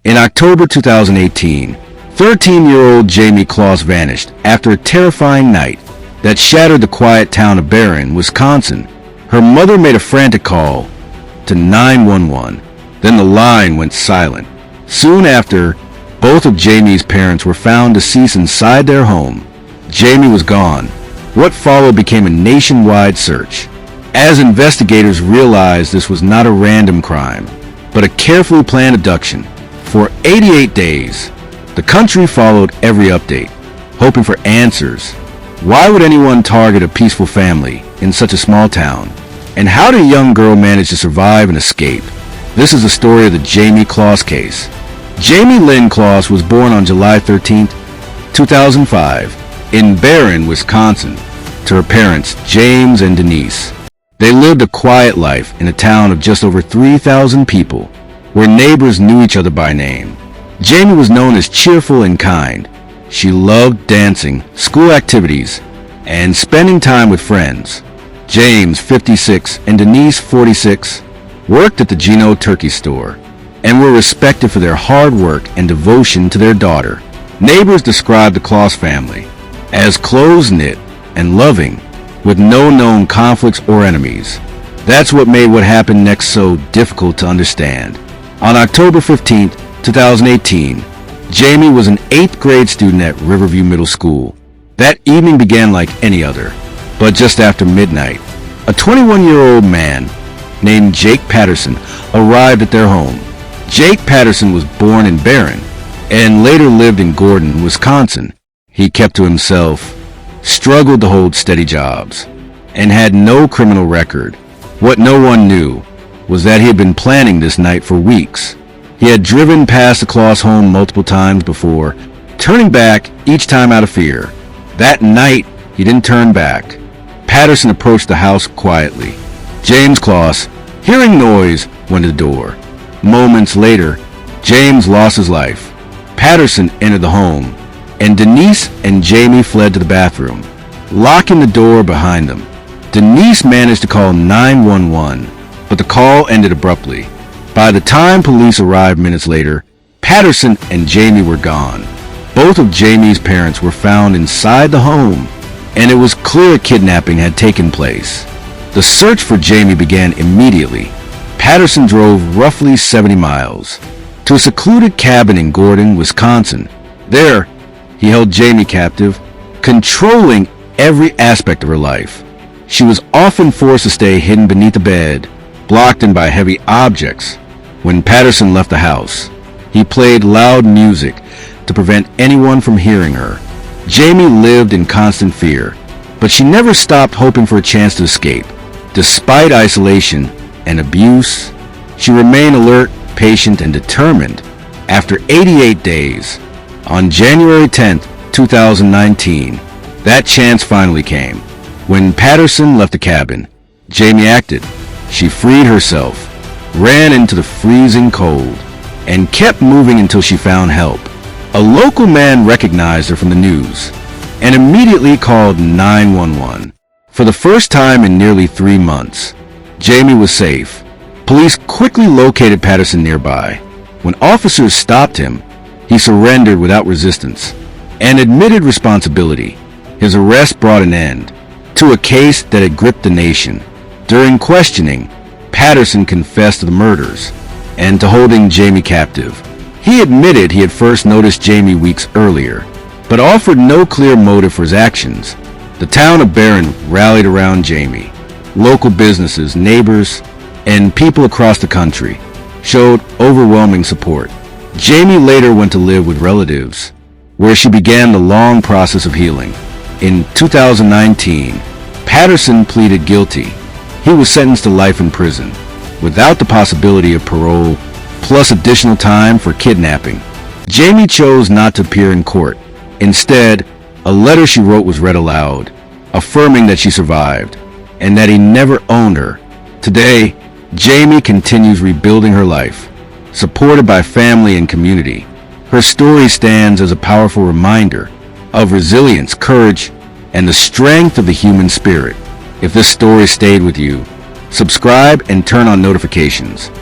In October 2018, 13-year-old Jamie Kloss vanished after a terrifying night that shattered the quiet town of Barron, Wisconsin. Her mother made a frantic call to 911. Then the line went silent. Soon after, both of Jamie's parents were found deceased inside their home. Jamie was gone. What followed became a nationwide search, as investigators realized this was not a random crime, but a carefully planned abduction. For 88 days, the country followed every update, hoping for answers. Why would anyone target a peaceful family in such a small town? And how did a young girl manage to survive and escape? This is the story of the Jamie Kloss case. Jamie Lynn Kloss was born on July 13, 2005, in Barron, Wisconsin, to her parents, James and Denise. They lived a quiet life in a town of just over 3,000 people, where neighbors knew each other by name. Jamie was known as cheerful and kind. She loved dancing, school activities, and spending time with friends. James, 56, and Denise, 46, worked at the Gino Turkey Store and were respected for their hard work and devotion to their daughter. Neighbors described the Kloss family as close-knit and loving, with no known conflicts or enemies. That's what made what happened next so difficult to understand. On October 15, 2018, Jamie was an 8th grade student at Riverview Middle School. That evening began like any other, but just after midnight, a 21-year-old man named Jake Patterson arrived at their home. Jake Patterson was born in Barron and later lived in Gordon, Wisconsin. He kept to himself, struggled to hold steady jobs, and had no criminal record. What no one knew was that he had been planning this night for weeks. He had driven past the Kloss home multiple times before, turning back each time out of fear. That night, he didn't turn back. Patterson approached the house quietly. James Kloss, hearing noise, went to the door. Moments later, James lost his life. Patterson entered the home, and Denise and Jamie fled to the bathroom, locking the door behind them. Denise managed to call 911, but the call ended abruptly. By the time police arrived minutes later, Patterson and Jamie were gone. Both of Jamie's parents were found inside the home, and it was clear a kidnapping had taken place. The search for Jamie began immediately. Patterson drove roughly 70 miles to a secluded cabin in Gordon, Wisconsin. There, he held Jamie captive, controlling every aspect of her life. She was often forced to stay hidden beneath the bed, blocked in by heavy objects. When Patterson left the house, he played loud music to prevent anyone from hearing her. Jamie lived in constant fear, but she never stopped hoping for a chance to escape. Despite isolation and abuse, she remained alert, patient, and determined. After 88 days, on January 10, 2019, that chance finally came. When Patterson left the cabin, Jamie acted. She freed herself, ran into the freezing cold, and kept moving until she found help. A local man recognized her from the news and immediately called 911. For the first time in nearly 3 months, Jamie was safe. Police quickly located Patterson nearby. When officers stopped him, he surrendered without resistance and admitted responsibility. His arrest brought an end to a case that had gripped the nation. During questioning, Patterson confessed to the murders and to holding Jamie captive. He admitted he had first noticed Jamie weeks earlier, but offered no clear motive for his actions. The town of Barron rallied around Jamie. Local businesses, neighbors, and people across the country showed overwhelming support. Jamie later went to live with relatives, where she began the long process of healing. In 2019, Patterson pleaded guilty. He was sentenced to life in prison, without the possibility of parole, plus additional time for kidnapping. Jamie chose not to appear in court. Instead, a letter she wrote was read aloud, affirming that she survived, and that he never owned her. Today, Jamie continues rebuilding her life, supported by family and community. Her story stands as a powerful reminder of resilience, courage, and the strength of the human spirit. If this story stayed with you, subscribe and turn on notifications.